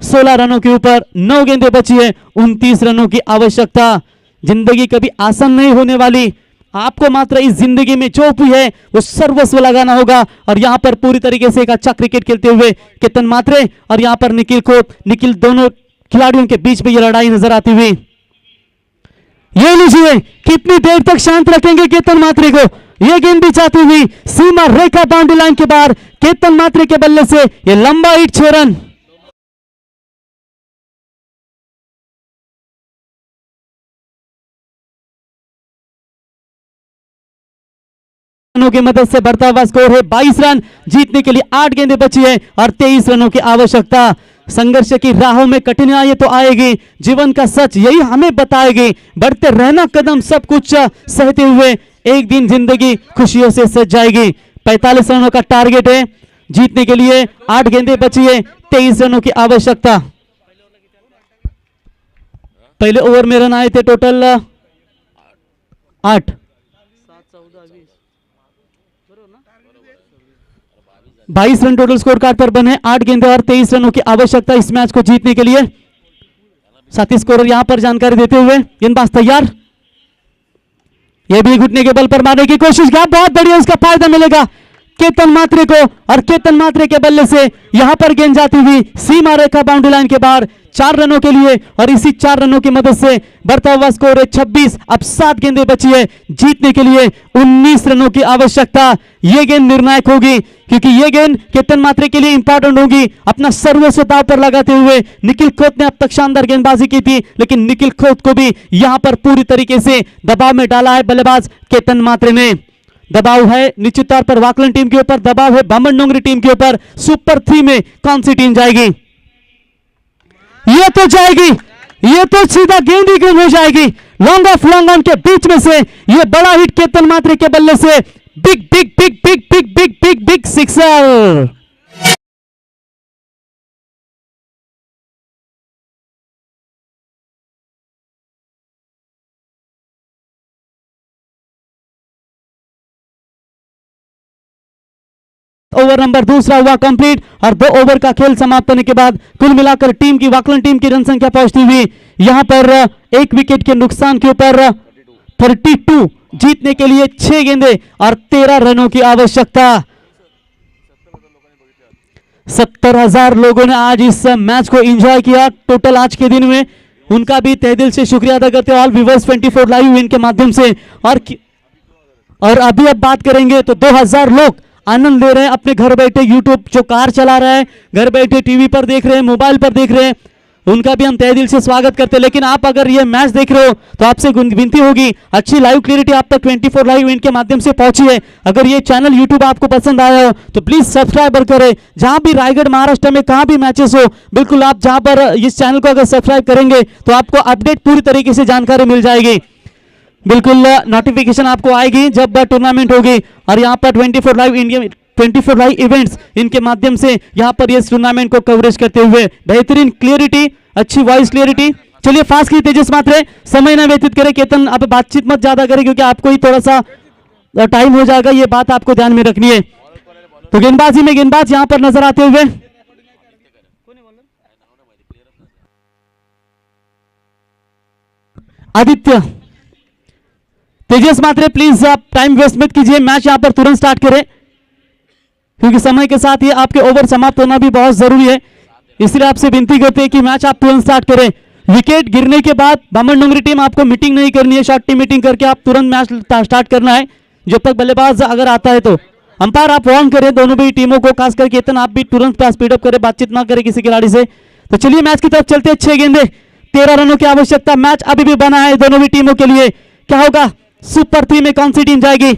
16 रनों के ऊपर। 9 गेंदें बची है, 29 रनों की आवश्यकता। जिंदगी कभी आसान नहीं होने वाली, आपको मात्र इस जिंदगी में जो भी है वो सर्वस्व लगाना होगा। और यहां पर पूरी तरीके से एक अच्छा क्रिकेट खेलते हुए केतन मात्रे और यहां पर निखिल खोत, निखिल, दोनों खिलाड़ियों के बीच में ये लड़ाई नजर आती हुई। ये लीजिए, कितनी देर तक शांत रखेंगे केतन मात्रे को। ये गेंद भी जाती हुई सीमा रेखा बाउंड्री लाइन के बाहर, केतन मात्रे के बल्ले से ये लंबा हिट 6 रन। रनों की मदद से बढ़ता हुआ स्कोर है 22 रन। जीतने के लिए 8 गेंदें बची है और 23 रनों की आवश्यकता। संघर्ष की राहों में कठिनाइयां तो आएगी, जीवन का सच यही हमें बताएगी। बढ़ते रहना कदम, सब कुछ सहते हुए एक दिन जिंदगी खुशियों से सज जाएगी। 45 रनों का टारगेट है, जीतने के लिए 8 गेंदें बची है, 23 रनों की आवश्यकता। पहले ओवर में रन आए थे total 8। 22 run total score card पर बने, 8 गेंदें और 23 रनों की आवश्यकता इस मैच को जीतने के लिए। साथी स्कोरर यहां पर जानकारी देते हुए, गेंदबाज तैयार, यह भी घुटने के बल पर मारने की कोशिश किया, बहुत बढ़िया, उसका फायदा मिलेगा केतन मात्रे को। और केतन मात्रे के बल्ले से यहां पर गेंद जाती हुई सीमा रेखा बाउंड्री लाइन के बाहर 4 रनों के लिए और इसी 4 रनों की मदद से बढ़ता हुआ स्कोर है 26। अब 7 गेंदें बची है, जीतने के लिए 19 रनों की आवश्यकता। यह गेंद निर्णायक होगी, क्योंकि यह गेंद केतन मात्रे के लिए इंपॉर्टेंट होगी। अपना सर्वस्व दांव पर लगाते हुए निखिल खोत ने अब तक शानदार गेंदबाजी की थी, लेकिन निखिल खोत को भी यहां पर पूरी तरीके से दबाव में डाला है बल्लेबाज केतन मात्रे ने। दबाव है निश्चित तौर पर वाकलन टीम के ऊपर, दबाव है बामन डोंगरी टीम के ऊपर। सुपर 3 में कौन सी टीम जाएगी? ये तो जाएगी, ये तो सीधा गेंद ही गेंद हो जाएगी। लॉन्ग ऑफ लॉन्ग ऑन के बीच में से ये बड़ा हिट केतन मात्रे के बल्ले से, big big big big big big big big sixer. Over number दूसरा हुआ कंप्लीट और 2 ओवर का खेल समाप्त होने के बाद कुल मिलाकर टीम की वाकलन टीम की रन संख्या पहुंचती हुई यहां पर 1 विकेट के नुकसान के ऊपर 32। जीतने के लिए 6 गेंदें और 13 रनों की आवश्यकता। 70,000 लोगों ने आज इस मैच को एंजॉय किया टोटल आज के दिन में। उनका भी तहे दिल से शुक्रिया अदा करते हैं ऑल व्यूवर्स 24 लाइव इनके माध्यम से। और अभी अब बात करेंगे तो 2000 लोग आनंद ले रहे हैं अपने घर बैठे। यूट्यूब जो कार चला रहा है, घर बैठे टीवी पर देख रहे हैं, मोबाइल पर देख रहे हैं, उनका भी हम तहे दिल से स्वागत करते हैं। लेकिन आप अगर ये मैच देख रहे हो तो आपसे विनती होगी, अच्छी लाइव क्लियरिटी आप तक 24 लाइव इवेंट के माध्यम से पहुंची है। अगर ये चैनल यूट्यूब आपको पसंद आया हो तो प्लीज सब्सक्राइब करें। जहां भी रायगढ़ महाराष्ट्र में कहां भी मैचेस हो, बिल्कुल आप जहां पर इस चैनल को अगर सब्सक्राइब करेंगे तो आपको अपडेट पूरी तरीके से जानकारी मिल जाएगी। बिल्कुल नोटिफिकेशन आपको आएगी जब टूर्नामेंट होगी। और यहाँ पर 24 लाइव इवेंट्स इनके माध्यम से यहाँ पर इस टूर्नामेंट को कवरेज करते हुए बेहतरीन क्लियरिटी, अच्छी वॉइस क्लियरिटी। चलिए फास्ट की तेजस मात्रे, समय ना व्यतीत करें। केतन आप बातचीत मत ज्यादा करें क्योंकि आपको ही थोड़ा सा टाइम हो जाएगा, ये बात आपको ध्यान में रखनी है। तो गेंदबाजी में गेंदबाज यहाँ पर नजर आते हुए आदित्य। तेजस मात्रे प्लीज आप टाइम वेस्ट मत कीजिए, मैच यहां पर तुरंत स्टार्ट करें क्योंकि समय के साथ ये आपके ओवर समाप्त होना भी बहुत जरूरी है। इसलिए आपसे विनती करते हैं कि मैच आप तुरंत स्टार्ट करें। विकेट गिरने के बाद बामन डोंगरी टीम आपको मीटिंग नहीं करनी है, शॉर्ट टीम मीटिंग करके आप तुरंत मैच स्टार्ट करना है जब तक बल्लेबाज अगर आता है तो। अंपायर आप वार्न करें दोनों भी टीमों को, खासकर केतन आप भी तुरंत स्पीडअप करें, बातचीत ना करें किसी खिलाड़ी से। तो चलिए मैच की तरफ चलते हैं। 6 गेंदे 13 रनों की आवश्यकता, मैच अभी भी बना है दोनों भी टीमों के लिए। क्या होगा, सुपर 3 में कौन सी टीम जाएगी?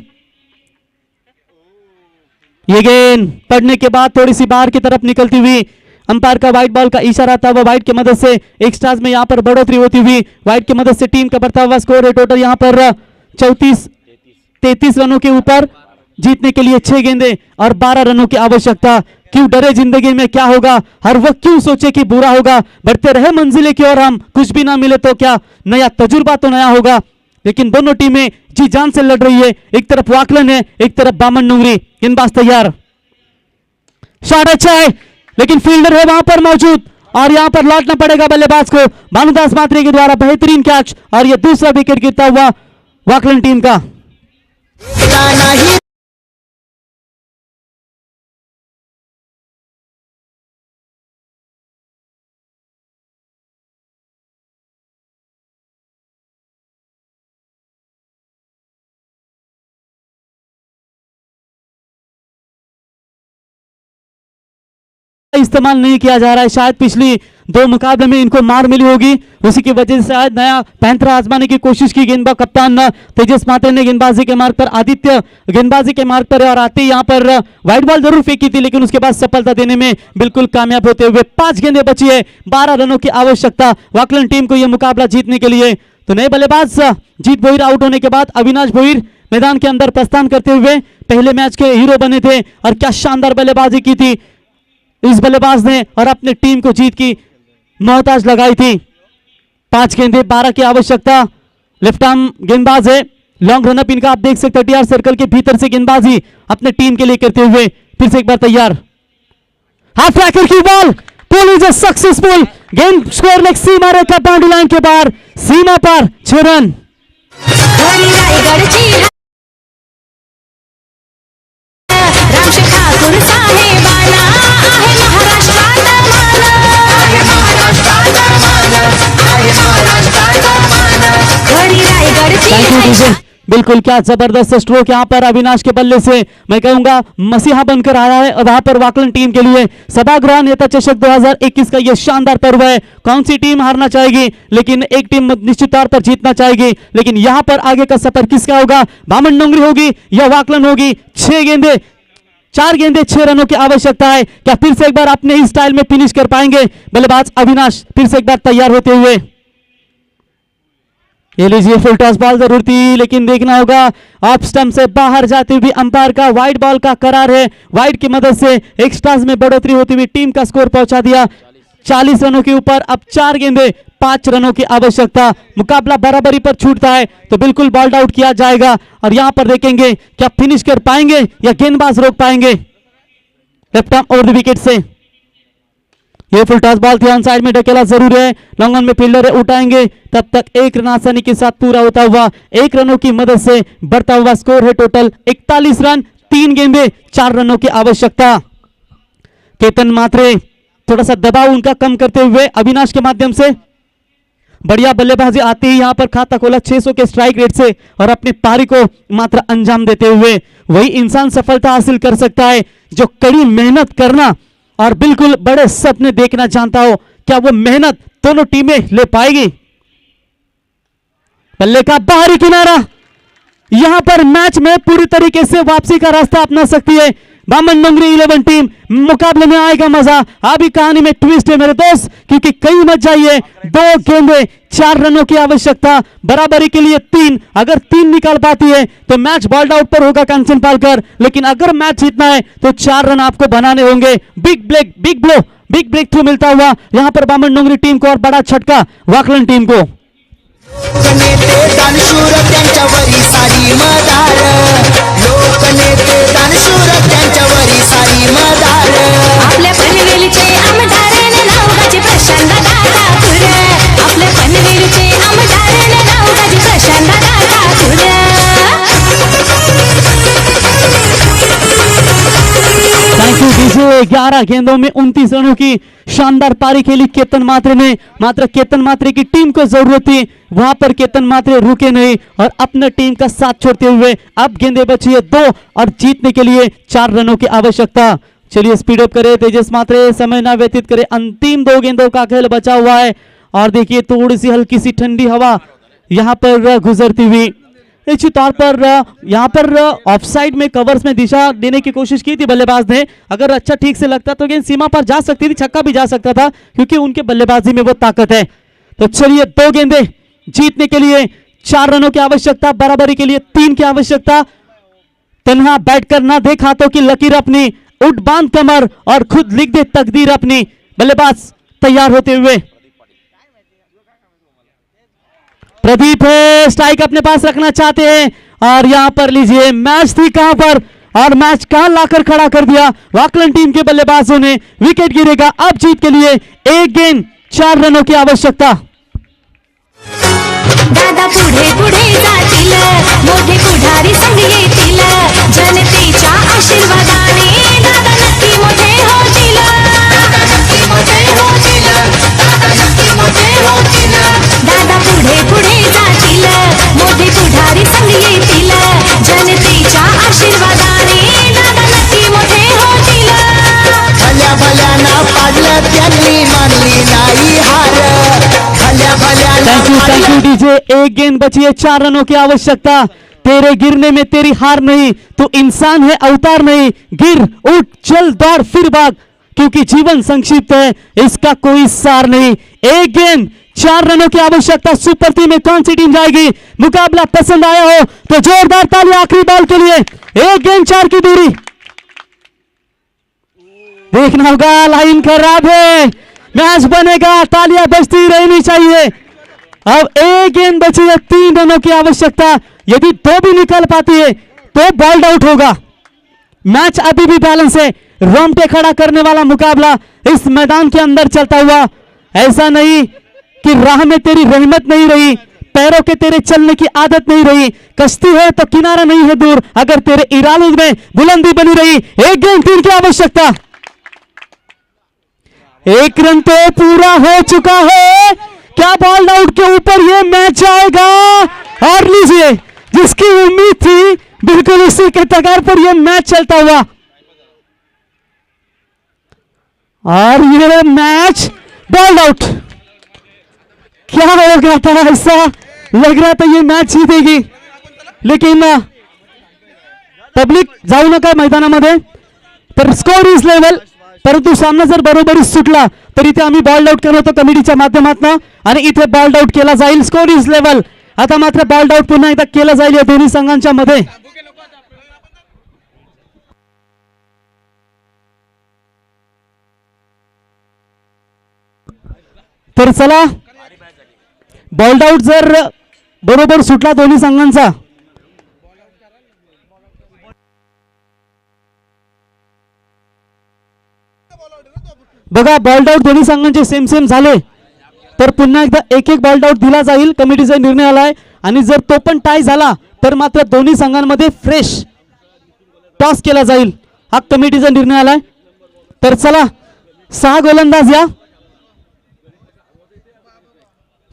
ये गेंद पड़ने के बाद थोड़ी सी बाहर की तरफ निकलती हुई, अंपायर का व्हाइट बॉल का इशारा था, वह व्हाइट की मदद से एक स्टार्स में यहां पर बढ़ोतरी होती हुई, व्हाइट की मदद से टीम का बढ़ता हुआ स्कोर है टोटल यहां पर 33 रनों के ऊपर। जीतने के लिए 6 गेंदे और 12 रनों की आवश्यकता। क्यों डरे जिंदगी में, क्या होगा हर वक्त क्यों सोचे कि बुरा होगा, बढ़ते रहे मंजिले की ओर हम, कुछ भी ना मिले तो क्या, नया तजुर्बा तो नया होगा। लेकिन दोनों टीमें जी जान से लड़ रही है, एक तरफ वाकलन है, एक तरफ बामन डोंगरी। गेंदबाज तैयार, शॉट अच्छा है लेकिन फील्डर है वहां पर मौजूद और यहां पर लौटना पड़ेगा बल्लेबाज को। भानुदास मात्रे के द्वारा बेहतरीन कैच और यह दूसरा विकेट गिरता हुआ वाकलन टीम का। इस्तेमाल नहीं किया जा रहा है, शायद पिछली 2 मुकाबले में इनको मार मिली होगी, उसी की वजह से शायद नया पैंतरा आजमाने की कोशिश की। गेंदबाज कप्तान तेजस मात्रे ने गेंदबाजी के मार्ग पर, आदित्य गेंदबाजी के मार्ग पर और आते यहां पर व्हाइट बॉल जरूर फेंकी थी लेकिन उसके बाद सफलता देने में बिल्कुल कामयाब होते हुए 5 गेंदें बची है, 12 रनों की आवश्यकता वाकलन टीम को यह मुकाबला जीतने के लिए। तो नए बल्लेबाज जीत भोईर आउट होने के बाद अविनाश भोईर मैदान के अंदर प्रस्थान करते हुए पहले मैच के हीरो बने थे और क्या शानदार बल्लेबाजी की थी इस बल्लेबाज ने और अपने टीम को जीत की मोहताज लगाई थी। 5 गेंदे 12 की आवश्यकता। लेफ्ट आर्म गेंदबाज है, लॉन्ग रनअप इनका आप देख सकते हैं, 30 सर्कल के भीतर से गेंदबाजी अपने टीम के लिए करते हुए फिर से एक बार तैयार। हाफ ट्रैकर की बॉल, पुल इज सक्सेसफुल, गेंद स्कोर नेक्स्ट सीमा रेखा बाउंड्री लाइन के बाहर, सीमा पर 6 रन। बिल्कुल क्या जबरदस्त स्ट्रोक यहां पर अविनाश के बल्ले से मैं कहूंगा मसीहा बनकर आया है और वहां पर वाकलन टीम के लिए सभागृह नेता चषक 2021 का यह शानदार पर्व है। कौन सी टीम हारना चाहेगी लेकिन एक टीम निश्चित तौर पर जीतना चाहेगी, लेकिन यहां पर आगे का सफर किसका होगा, बामन डोंगरी होगी या वाकलन होगी। 4 गेंदे 6 रनों की आवश्यकता है, क्या फिर से एक बार अपने ही स्टाइल में फिनिश कर पाएंगे बल्लेबाज अविनाश, फिर से एक बार तैयार होते हुए। ये लीजिए फुल टॉस बॉल जरूर थी लेकिन देखना होगा ऑफ स्टंप से बाहर जाते हुए अंपायर का व्हाइट बॉल का करार है, व्हाइट की मदद से एक्स्ट्रास में बढ़ोतरी होती हुई टीम का स्कोर पहुंचा दिया 40 रनों के ऊपर। अब 4 गेंदे 5 रनों की आवश्यकता, मुकाबला बराबरी पर छूटता है तो बिल्कुल बॉल्ड आउट किया जाएगा और यहां पर देखेंगे क्या फिनिश कर पाएंगे या गेंदबाज रोक पाएंगे। Left arm over the wicket से ये फुल टॉस बॉल थी, ऑन साइड में ढकेला जरूर है, लॉन्ग ऑन में फील्डर उठाएंगे, तब तक 1 रन आसानी के साथ पूरा होता हुआ 1 रनों की मदद से बढ़ता हुआ स्कोर है टोटल 41 रन, 3 गेंदे 4 रनों की आवश्यकता। केतन मात्रे थोड़ा सा दबाव उनका कम करते हुए अविनाश के माध्यम से बढ़िया बल्लेबाजी आती ही यहाँ पर खाता खोला 600 के स्ट्राइक रेट से और अपनी पारी को मात्र अंजाम देते हुए वही इंसान सफलता हासिल कर सकता है जो कड़ी मेहनत करना और बिल्कुल बड़े सपने देखना चाहता हो। क्या वो मेहनत दोनों टीमें ले पाएगी? बल्ले का बाहरी किनारा, यहां पर मैच में पूरी तरीके से वापसी का रास्ता अपना सकती है बामन डोंगरी 11 टीम। मुकाबले में आएगा मजा। अभी कहानी में ट्विस्ट है मेरे दोस्त, क्योंकि कई मत जाइए। 2 गेंदे 4 रनों की आवश्यकता, बराबरी के लिए 3। अगर 3 निकाल पाती है तो मैच बॉल्ड आउट पर होगा कंचन पालकर, लेकिन अगर मैच जीतना है तो 4 रन आपको बनाने होंगे। बिग ब्रेक थ्रू मिलता हुआ यहां पर बामन डोंगरी टीम को और बड़ा झटका वाकलन टीम को। लोकनेते दानशूर त्यांच्यावरी सारी मदार, लोकनेते दानशूर त्यांच्यावरी सारी मदार। आपल्या पनवेलचे आमदार नावगाचे प्रशांत दादा पुर, आपल्या पनवेलचे आमदार नावगाचे प्रशांत दादा पुर। Thank you DJ. 11 गेंदों में 29 रनों की शानदार पारी खेली केतन मात्रे ने। मात्र केतन मात्रे की टीम को जरूरत थी, वहां पर केतन मात्रे रुके नहीं और अपने टीम का साथ छोड़ते हुए अब गेंदे बची है 2 और जीतने के लिए 4 रनों की आवश्यकता। चलिए स्पीड अप करे तेजस मात्रे, समय ना व्यतीत करे। अंतिम 2 गेंदों का खेल बचा हुआ है और देखिए थोड़ी सी हल्की सी ठंडी हवा यहां पर गुजरती हुई। निश्चित तौर पर यहाँ पर ऑफसाइड में कवर्स में दिशा देने की कोशिश की थी बल्लेबाज ने। अगर अच्छा ठीक से लगता तो गेंद सीमा पर जा सकती थी, छक्का भी जा सकता था, क्योंकि उनके बल्लेबाजी में वो ताकत है। तो चलिए 2 गेंदे जीतने के लिए 4 रनों की आवश्यकता, बराबरी के लिए 3 की आवश्यकता। तन्हा बैठ कर ना देख हाथों की लकीर अपनी, उठ बांध कमर और खुद लिख दे तकदीर अपनी। बल्लेबाज तैयार होते हुए प्रदीप है, स्ट्राइक अपने पास रखना चाहते हैं और यहां पर लीजिए मैच थी कहां पर और मैच कहां लाकर खड़ा कर दिया वाकलन टीम के बल्लेबाजों ने। विकेट गिरेगा अब जीत के लिए 1 गेंद 4 रनों की आवश्यकता। दादा पुढे पुढे जातील, मोठे पुढारी संग येतील, जनतेच्या आशीर्वादाने दादा नक्की मोठे होतील, दादा नक्की मोठे होतील, दादा नक्की मोठे होतील। दादा पुढे पुढे जातील, मोठे पुढारी संग येतील, जनतेच्या आशीर्वादाने दादा नक्की मोठे होतील। भल्या भल्याना पाडलं त्यांनी मानली नाही हार, भल्या भल्याना थैंक यू डीजे। 1 गेंद बची है 4 रनों की आवश्यकता। तेरे गिरने में तेरी हार नहीं, तू इंसान है अवतार नहीं। गिर उठ चल दौड़ फिर भाग, क्योंकि जीवन संक्षिप्त है, इसका कोई सार नहीं। 1 गेंद 4 रनों की आवश्यकता। सुपर 3 में कौन सी टीम जाएगी? मुकाबला पसंद आया हो तो जोरदार ताली आखिरी बॉल के लिए। 1 गेंद 4 की दूरी। देखना होगा, लाइन खराब है, मैच बनेगा, तालियां बजती रहनी चाहिए। अब 1 गेंद बची है, 3 रनों की आवश्यकता। यदि 2 भी निकल पाती है तो बॉल्ड आउट होगा। मैच अभी भी बैलेंस है, रोंगटे खड़ा करने वाला मुकाबला इस मैदान के अंदर चलता हुआ। ऐसा नहीं कि राह में तेरी रहमत नहीं रही, पैरों के तेरे चलने की आदत नहीं रही। कश्ती है तो किनारा नहीं है दूर, अगर तेरे इरादों में बुलंदी बनी रही। 1 गेंद 3 की आवश्यकता। 1 रन तो पूरा हो चुका है। क्या बॉल्ड आउट के ऊपर यह मैच जाएगा? और लीजिए, जिसकी उम्मीद थी बिल्कुल उसी के तगार पर यह मैच चलता हुआ और यह मैच बॉल्ड आउट। क्या हो गया था? ऐसा लग रहा था ये मैच जीतेगी, लेकिन पब्लिक जाऊ नका मैदानामध्ये, तर स्कोर इज लेवल। परंतु सामना जर बरोबरी सुटला तर इथे आम्ही बॉल्ड आउट करतो कमिटीच्या माध्यमातून आणि इथे बॉल्ड आउट केला जाईल। Score is level. आता मात्र बॉल्ड आउट पुन्हा एकदा केला जाईल या दोन्ही संघांच्या मध्ये। तर चला, बॉल्ड आउट जर बरोबर सुटला दोन्ही संघांचा बघा, बॉल्ड आउट दोन्ही संघांचे सेम सेम झाले तर पुन्हा एकदा 1-1 बॉल्ड आउट दिला जाईल, कमिटीचा निर्णय आलाय। आणि जर तो पण टाय झाला तर मात्र दोन्ही संघांमध्ये फ्रेश टॉस केला जाईल, हा कमिटीचा निर्णय आलाय। तर चला, 6 गोलंदाज या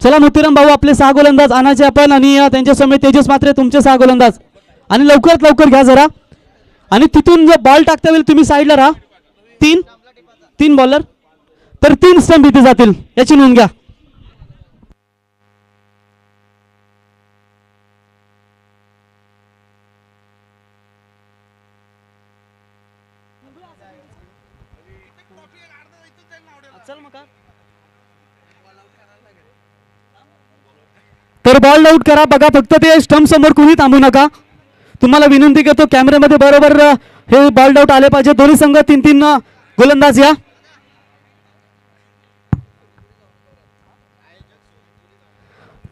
चला मोतीराम भाऊ आपले 6 गोलंदाज आणायचे आपण आणि त्यांच्या समोर तेजस मात्रे तुमचे 6 गोलंदाज आणि लवकरात लवकर घ्या जरा आणि तिथून जर बॉल टाकता येईल तुम्ही साईडला राहा. तीन बॉलर तर 3 स्टंप इथे जातील याची नोंद घ्या. तर बॉल आउट करा. बघा फक्त ते स्टंप समोर कुणी थांबू नका. तुम्हाला विनंती करतो कॅमेऱ्यामध्ये बरोबर हे बॉल आउट आले पाहिजे. दोन्ही संघ 3 गोलंदाज या.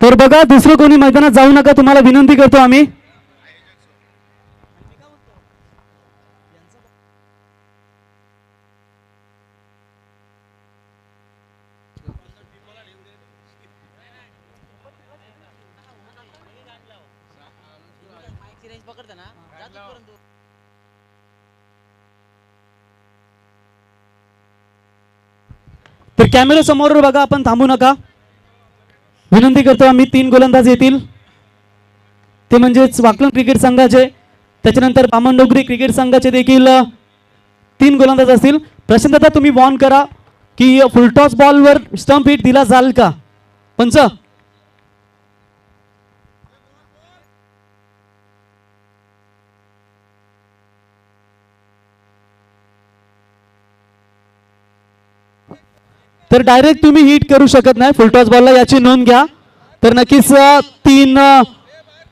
तर बघा दुसरं कोणी मैदानात जाऊ नका तुम्हाला विनंती करतो आम्ही. तर कॅमेरा समोर बघा आपण थांबू नका विनंती करतो आम्ही. 3 गोलंदाज येतील ते म्हणजेच वाकलन क्रिकेट संघाचे त्याच्यानंतर बामणडोंगरी क्रिकेट संघाचे देखील 3 गोलंदाज असतील. प्रशांत दादा तुम्ही वॉर्न करा की फुलटॉस बॉलवर स्टंप हिट दिला जाईल का पंच. तर डायरेक्ट तुम्ही हिट करू शकत नाही फुलटॉस बॉलला याची नोंद घ्या. तर नक्कीच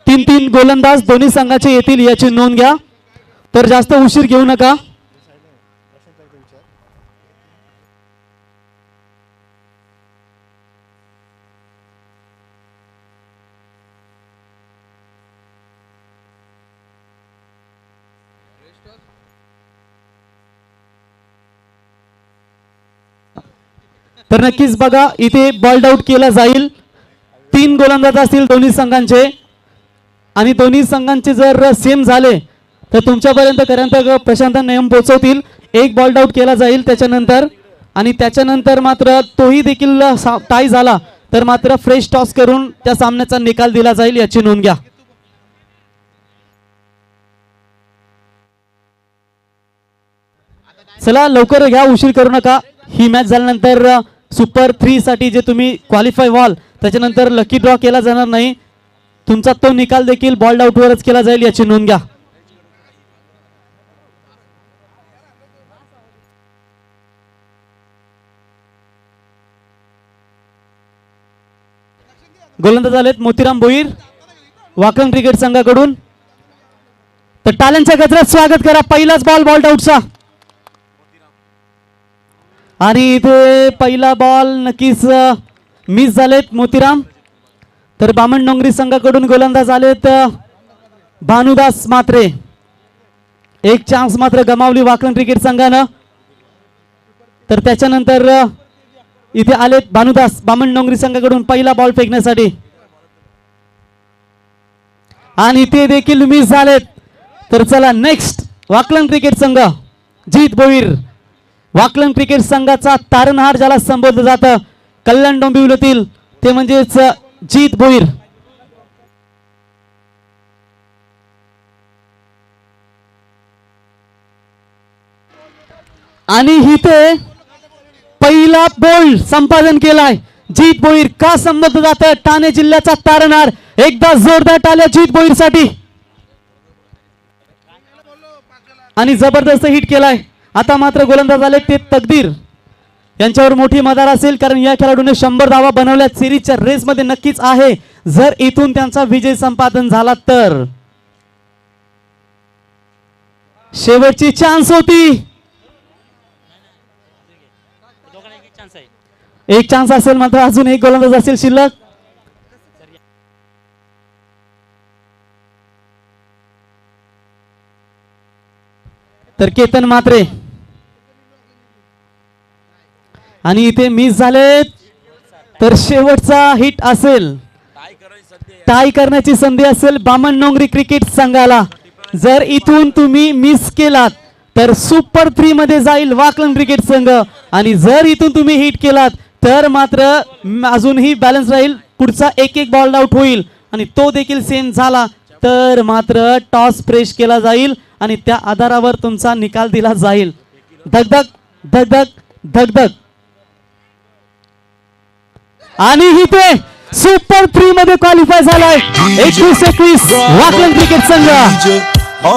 3 गोलंदाज दोन्ही संघाचे येतील याची नोंद घ्या. तर जास्त उशीर घेऊ नका. तर नक्कीच बघा इथे बॉल आउट केला जाईल. 3 गोलंदाज असतील दोन्ही संघांचे आणि दोन्ही संघांचे जर सेम झाले तर तुमच्यापर्यंत प्रशांत नियम पोहोचवतील. 1 बॉल आउट केला जाईल त्याच्यानंतर आणि त्याच्यानंतर मात्र तोही देखील टाय झाला तर मात्र फ्रेश टॉस करून त्या सामन्याचा निकाल दिला जाईल याची नोंद घ्या. चला लवकर घ्या उशीर करू नका. ही मॅच झाल्यानंतर सुपर 3 साठी जे तुम्ही क्वालिफाय व्हाल त्याच्यानंतर लकी ड्रॉ केला जाणार नाही. तुमचा तो निकाल देखील बॉल आउट वरच केला जाईल याची नोंद घ्या. गोलंदाज आलेत मोतीराम भोईर वाकण क्रिकेट संघाकडून. तर टाळ्यांच्या गजरात स्वागत करा. पहिलाच बॉल आउटचा आणि इथे पहिला बॉल नक्कीच मिस झालेत मोतीराम. तर बामणडोंगरी संघाकडून गोलंदाज आलेत भानुदास मात्रे. 1 चान्स मात्र गमावली वाकण क्रिकेट संघानं. तर त्याच्यानंतर इथे आलेत भानुदास बामणडोंगरी संघाकडून पहिला बॉल फेकण्यासाठी आणि इथे देखील मिस झालेत. तर चला नेक्स्ट वाकलन क्रिकेट संघ जीत भोईर. वाकलन क्रिकेट संघाचा तारणहार ज्याला संबोधलं जातं कल्याण डोंबिवलीतील ते म्हणजेच जीत भोईर. आणि इथे पहिला बोल्ड संपादन केलाय जीत भोईर. का संबोधलं जातं ठाणे जिल्ह्याचा तारणहार. एकदा जोरदार टाळ्या जीत भोईर साठी. आणि जबरदस्त हिट केलाय. आता मात्र गोलंदाज आले ते तकदीर यांच्यावर मोठी मदार असेल कारण या खेळाडूने 100 धावा बनवल्या. सिरीजच्या रेस मध्ये नक्कीच आहे. जर इथून त्यांचा विजय संपादन झाला तर शेवटची चान्स होती. 1 चान्स असेल मात्र अजून 1 गोलंदाज असेल शिल्लक. तर केतन मात्रे आणि इथे मिस झाले तर शेवटचा हिट असेल. टाय करण्याची संधी असेल बामणडोंगरी क्रिकेट संघाला. जर इथून तुम्ही मिस केलात तर सुपर 3 मध्ये जाईल वाकलन क्रिकेट संघ आणि जर इथून तुम्ही हिट केलात तर मात्र अजूनही बॅलन्स राहील पुढचा एक बॉल आउट होईल आणि तो देखील सेम झाला तर मात्र टॉस फ्रेश केला जाईल आणि त्या आधारावर तुमचा निकाल दिला जाईल. धगधग धगधग धगधग. आणि इथे सुपर 3 मध्ये क्वालिफाय झालाय 21-21 वाकलन क्रिकेट संघ.